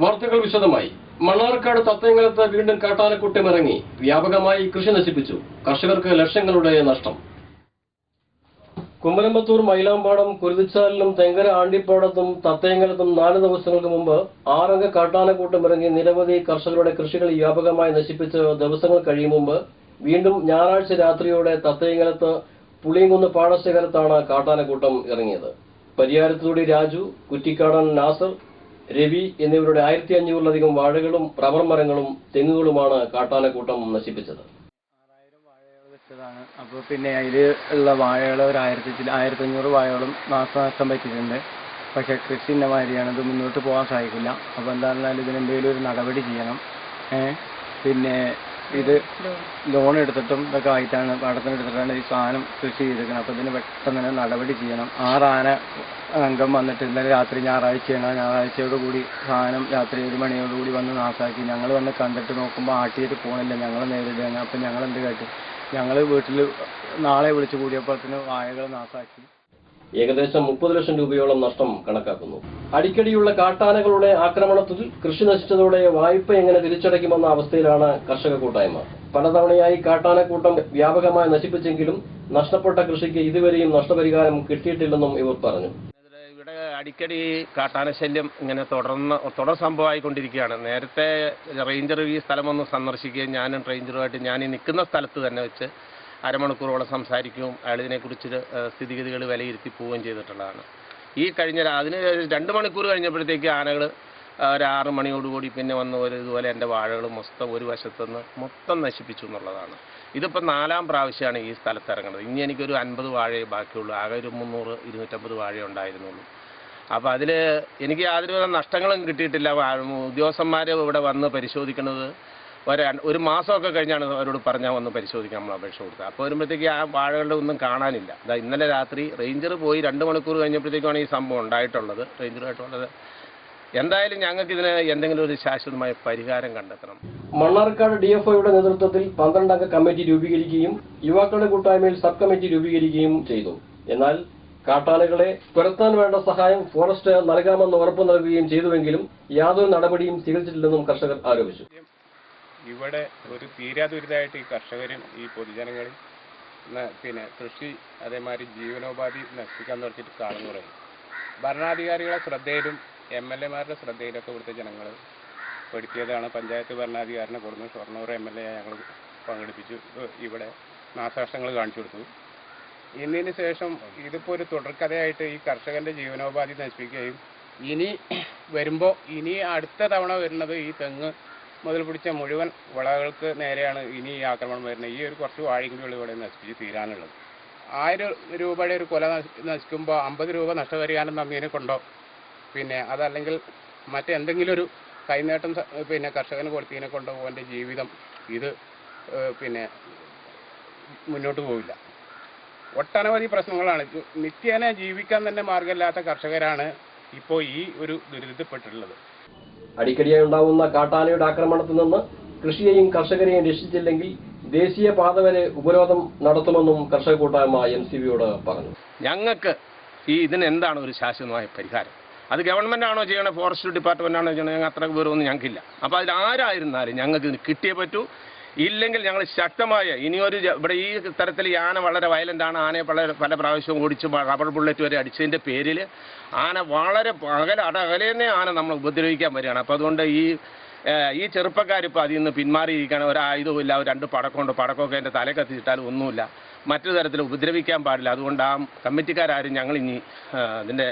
വാർത്തകൾ വിശദമായി. മണ്ണാർക്കാട് തത്തയങ്കലത്ത് വീണ്ടും കാട്ടാനക്കൂട്ടം ഇറങ്ങി വ്യാപകമായി കൃഷി നശിപ്പിച്ചു. കർഷകർക്ക് ലക്ഷങ്ങളുടെ നഷ്ടം. കുമരമ്പത്തൂർ മൈലാമ്പാടം കുരുതിച്ചാലിലും തെങ്കര ആണ്ടിപ്പാടത്തും തത്തയങ്കലത്തും 4 ദിവസങ്ങൾക്ക് മുമ്പ് 6 അംഗ കാട്ടാനക്കൂട്ടം ഇറങ്ങി നിരവധി കർഷകരുടെ കൃഷികൾ വ്യാപകമായി നശിപ്പിച്ച് ദിവസങ്ങൾ കഴിയും മുമ്പ് വീണ്ടും ഞായറാഴ്ച രാത്രിയോടെ തത്തയങ്കലത്ത് പുളിയങ്കുന്ന് പാടശേഖരത്താണ് കാട്ടാനക്കൂട്ടം ഇറങ്ങിയത്. പരിയാരത്തൂടി രാജു, കുറ്റിക്കാടൻ നാസർ, രവി എന്നിവരുടെ 1500-ലധികം വാഴകളും റബ്ബർ മരങ്ങളും തെങ്ങുകളുമാണ് കാട്ടാനക്കൂട്ടം നശിപ്പിച്ചത്. 6000 വാഴകൾ വെച്ചതാണ്. അപ്പോൾ പിന്നെ അതിൽ ഉള്ള വാഴകൾ ഒരു 1500 വാഴകളും നാശനഷ്ടം പറ്റിയിട്ടുണ്ട്. പക്ഷേ കൃഷി ഇന്ന മാതിരിയാണ്, ഇത് മുന്നോട്ട് പോകാൻ സാധിക്കില്ല. അപ്പോൾ എന്താണെന്നാൽ ഇതിനെന്തെങ്കിലും ഒരു നടപടി ചെയ്യണം. പിന്നെ ഇത് ലോൺ എടുത്തിട്ടും ഇതൊക്കെ ആയിട്ടാണ് പാടത്തിനെടുത്തിട്ടാണ് ഈ സാധനം കൃഷി ചെയ്തിരിക്കുന്നത്. അപ്പോൾ ഇതിന് പെട്ടെന്ന് തന്നെ നടപടി ചെയ്യണം. 6 ആന അംഗം വന്നിട്ട് ഇന്നലെ രാത്രി ഞായറാഴ്ചയോടുകൂടി സാധനം രാത്രി 1 മണിയോടുകൂടി വന്ന് നാശാക്കി. ഞങ്ങൾ വന്ന് കണ്ടിട്ട് നോക്കുമ്പോൾ ആട്ടിയിട്ട് പോകണില്ല, ഞങ്ങൾ നേരിടുകയാണ്. അപ്പം ഞങ്ങൾ എന്ത് കാട്ടി, ഞങ്ങൾ വീട്ടിൽ നാളെ വിളിച്ചു കൂടിയപ്പോഴത്തേന് വാഴകൾ നാശാക്കി. ഏകദേശം 30 ലക്ഷം രൂപയോളം നഷ്ടം കണക്കാക്കുന്നു. അടിക്കടിയുള്ള കാട്ടാനകളുടെ ആക്രമണത്തിൽ കൃഷി നശിച്ചതോടെ വായ്പ എങ്ങനെ തിരിച്ചടയ്ക്കുമെന്ന അവസ്ഥയിലാണ് കർഷക കൂട്ടായ്മ. പലതവണയായി കാട്ടാനക്കൂട്ടം വ്യാപകമായി നശിപ്പിച്ചെങ്കിലും നഷ്ടപ്പെട്ട കൃഷിക്ക് ഇതുവരെയും നഷ്ടപരിഹാരം കിട്ടിയിട്ടില്ലെന്നും ഇവർ പറഞ്ഞു. ഇവിടെ അടിക്കടി കാട്ടാനശല്യം ഇങ്ങനെ തുടർ സംഭവമായിക്കൊണ്ടിരിക്കുകയാണ്. നേരത്തെ റേഞ്ചർ ഈ സ്ഥലമൊന്ന് സന്ദർശിക്കുകയും ഞാനും റേഞ്ചറുമായിട്ട് ഞാൻ ഈ നിൽക്കുന്ന സ്ഥലത്ത് തന്നെ വെച്ച് അരമണിക്കൂറോളം സംസാരിക്കുകയും അയാൾ ഇതിനെക്കുറിച്ച് സ്ഥിതിഗതികൾ വിലയിരുത്തി പോവുകയും ചെയ്തിട്ടുള്ളതാണ്. ഈ കഴിഞ്ഞ അതിന് 2 മണിക്കൂർ കഴിഞ്ഞപ്പോഴത്തേക്ക് ആനകൾ ഒരു 6 മണിയോടുകൂടി പിന്നെ വന്ന് ഇതുപോലെ എൻ്റെ വാഴകൾ ഒരു വശത്തുനിന്ന് മൊത്തം നശിപ്പിച്ചു എന്നുള്ളതാണ്. ഇതിപ്പോൾ 4ാം പ്രാവശ്യമാണ് ഈ സ്ഥലത്ത് ഇറങ്ങുന്നത്. ഇനി എനിക്കൊരു 50 വാഴയെ ബാക്കിയുള്ളൂ. ആകെ ഒരു 300-250 വാഴ ഉണ്ടായിരുന്നുള്ളൂ. അപ്പോൾ അതിൽ എനിക്ക് യാതൊരുവിധ നഷ്ടങ്ങളും കിട്ടിയിട്ടില്ല. ഉദ്യോഗസ്ഥന്മാർ ഇവിടെ വന്ന് പരിശോധിക്കുന്നത് ഒരു മാസമൊക്കെ കഴിഞ്ഞാണ് അവരോട് പറഞ്ഞാൽ വന്ന് പരിശോധിക്കാൻ നമ്മൾ അപേക്ഷ കൊടുത്തത്. അപ്പോൾ വരുമ്പോഴത്തേക്ക് ആ വാഴകളുടെ ഒന്നും കാണാനില്ല. ഇന്നലെ രാത്രി റേഞ്ചർ പോയി 2 മണിക്കൂർ കഴിഞ്ഞപ്പോഴത്തേക്കാണ് ഈ സംഭവം ഉണ്ടായിട്ടുള്ളത്, റേഞ്ചറുമായിട്ടുള്ളത്. എന്തായാലും ഞങ്ങൾക്ക് ഇതിന് എന്തെങ്കിലും ഒരു ശാശ്വതമായ പരിഹാരം കണ്ടെത്തണം. മണ്ണാർക്കാട് DFOയുടെ നേതൃത്വത്തിൽ 12 അംഗ കമ്മിറ്റി രൂപീകരിക്കുകയും യുവാക്കളുടെ കൂട്ടായ്മയിൽ സബ് കമ്മിറ്റി രൂപീകരിക്കുകയും ചെയ്തു. എന്നാൽ കാട്ടാനകളെ തുരത്താൻ വേണ്ട സഹായം ഫോറസ്റ്റ് നൽകാമെന്ന് ഉറപ്പു നൽകുകയും ചെയ്തുവെങ്കിലും യാതൊരു നടപടിയും സ്വീകരിച്ചിട്ടില്ലെന്നും കർഷകർ ആരോപിച്ചു. ഇവിടെ ഒരു തീരാദുരിതമായിട്ട് ഈ കർഷകരും ഈ പൊതുജനങ്ങളും പിന്നെ കൃഷി അതേമാതിരി ജീവനോപാധി നശിപ്പിക്കാൻ തുടങ്ങിയിട്ട് കാലം കുറയും. ഭരണാധികാരികളെ ശ്രദ്ധയിലും MLA-മാരുടെ ശ്രദ്ധയിലൊക്കെ ഇവിടുത്തെ ജനങ്ങൾ പെടുത്തിയതാണ്. പഞ്ചായത്ത് ഭരണാധികാരിനെ കൊടുന്നു, ഷൊർണൂർ MLA ഞങ്ങൾ പങ്കെടുപ്പിച്ചു, ഇവിടെ നാശനഷ്ടങ്ങൾ കാണിച്ചു കൊടുത്തു. ഇതിന് ശേഷം ഇതിപ്പോൾ ഒരു തുടർക്കഥയായിട്ട് ഈ കർഷകൻ്റെ ജീവനോപാധി നശിപ്പിക്കുകയും ഇനി അടുത്ത തവണ വരുന്നത് ഈ തെങ്ങ് മുതൽ പിടിച്ച മുഴുവൻ വിളകൾക്ക് നേരെയാണ് ഇനി ഈ ആക്രമണം വരുന്നത്. ഈ ഒരു കുറച്ച് വാഴയ്ക്കുള്ള ഇവിടെ നശിപ്പിച്ച് തീരാനുള്ളത്. 1000 രൂപയുടെ ഒരു കൊല നശിക്കുമ്പോൾ 50 രൂപ നഷ്ടപരിഹാരം തന്നതിനെ കൊണ്ടോ പിന്നെ അതല്ലെങ്കിൽ മറ്റെന്തെങ്കിലും ഒരു കൈനേട്ടം പിന്നെ കർഷകന് കൊടുത്തതിനെ കൊണ്ടോ അവൻ്റെ ജീവിതം ഇത് പിന്നെ മുന്നോട്ട് പോവില്ല. ഒട്ടനവധി പ്രശ്നങ്ങളാണ്. നിത്യേന ജീവിക്കാൻ തന്നെ മാർഗമില്ലാത്ത കർഷകരാണ് ഇപ്പോൾ ഈ ഒരു ദുരിതപ്പെട്ടിട്ടുള്ളത്. അടിക്കടിയായി ഉണ്ടാവുന്ന കാട്ടാനയുടെ ആക്രമണത്തിൽ നിന്ന് കൃഷിയെയും കർഷകരെയും രക്ഷിച്ചില്ലെങ്കിൽ ദേശീയ പാത വരെ ഉപരോധം നടത്തുമെന്നും കർഷക കൂട്ടായ്മ MCBയോട് പറഞ്ഞു. ഞങ്ങൾക്ക് ഇതിന് എന്താണ് ഒരു ശാശ്വതമായ പരിഹാരം? അത് ഗവൺമെൻറ്റാണോ ചെയ്യണത്, ഫോറസ്റ്റ് ഡിപ്പാർട്ട്മെൻറ്റാണോ ചെയ്യണത്? ഞങ്ങൾ അത്ര വിവരമൊന്നും ഞങ്ങൾക്കില്ല. അപ്പോൾ അതിലാരായിരുന്നാലും ഞങ്ങൾക്ക് ഇതിന് കിട്ടിയേ പറ്റൂ. ഇല്ലെങ്കിൽ ഞങ്ങൾ ശക്തമായ ഇവിടെ ഈ തരത്തിൽ ഈ ആന വളരെ വയലൻ്റാണ്. ആനയെ പല പ്രാവശ്യവും ഓടിച്ച് റബ്ബർ ബുള്ളറ്റ് വരെ അടിച്ചതിൻ്റെ പേരിൽ ആന വളരെ അകലേന്നെ ആന നമ്മൾ ഉപദ്രവിക്കാൻ വരികയാണ്. അപ്പോൾ അതുകൊണ്ട് ഈ ചെറുപ്പക്കാരിപ്പോൾ അതിൽ നിന്ന് പിന്മാറിയിരിക്കുകയാണ്. ഒരായുധവും ഇല്ല, 2 പടക്കമൊക്കെ എൻ്റെ തല കത്തിച്ചിട്ടാലും ഒന്നുമില്ല. മറ്റു തരത്തിൽ ഉപദ്രവിക്കാൻ പാടില്ല. അതുകൊണ്ട് ആ കമ്മിറ്റിക്കാരും ഞങ്ങളിനി അതിൻ്റെ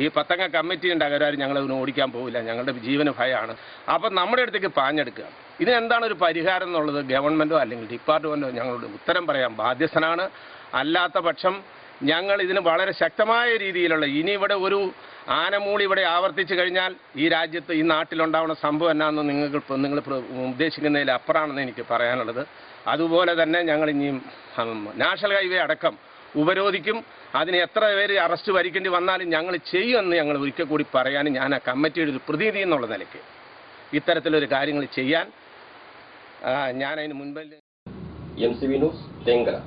ഈ 10 അംഗ കമ്മിറ്റി ഉണ്ട്, അവരാരും ഞങ്ങളതിന് ഓടിക്കാൻ പോകില്ല. ഞങ്ങളുടെ ജീവന് ഭയമാണ്. അപ്പം നമ്മുടെ അടുത്തേക്ക് പാഞ്ഞെടുക്കുക. ഇതിനെന്താണ് ഒരു പരിഹാരം എന്നുള്ളത് ഗവൺമെൻറ്റോ അല്ലെങ്കിൽ ഡിപ്പാർട്ട്മെൻറ്റോ ഞങ്ങളുടെ ഉത്തരം പറയാൻ ബാധ്യസ്ഥനാണ്. അല്ലാത്ത പക്ഷം ഞങ്ങൾ ഇതിന് വളരെ ശക്തമായ രീതിയിലുള്ള ഇനി ഇവിടെ ഒരു ആനമൂളി ഇവിടെ ആവർത്തിച്ചു കഴിഞ്ഞാൽ ഈ രാജ്യത്ത് ഈ നാട്ടിലുണ്ടാവുന്ന സംഭവം എന്നാണെന്ന് നിങ്ങൾ ഉദ്ദേശിക്കുന്നതിൽ അപ്പുറമാണെന്ന് എനിക്ക് പറയാനുള്ളത്. അതുപോലെ തന്നെ ഞങ്ങൾ ഇനിയും നാഷണൽ ഹൈവേ അടക്കം ഉപരോധിക്കും. അതിന് എത്ര പേര് അറസ്റ്റ് വരിക്കേണ്ടി വന്നാലും ഞങ്ങൾ ചെയ്യുമെന്ന് ഞങ്ങൾ ഒരിക്കൽ കൂടി പറയാനും ഞാൻ ആ കമ്മിറ്റിയുടെ ഒരു പ്രതിനിധി എന്നുള്ള നിലയ്ക്ക് ഇത്തരത്തിലൊരു കാര്യങ്ങൾ ചെയ്യാൻ ഞാൻ അതിന് മുൻപിൽ. MCB news Thenkara.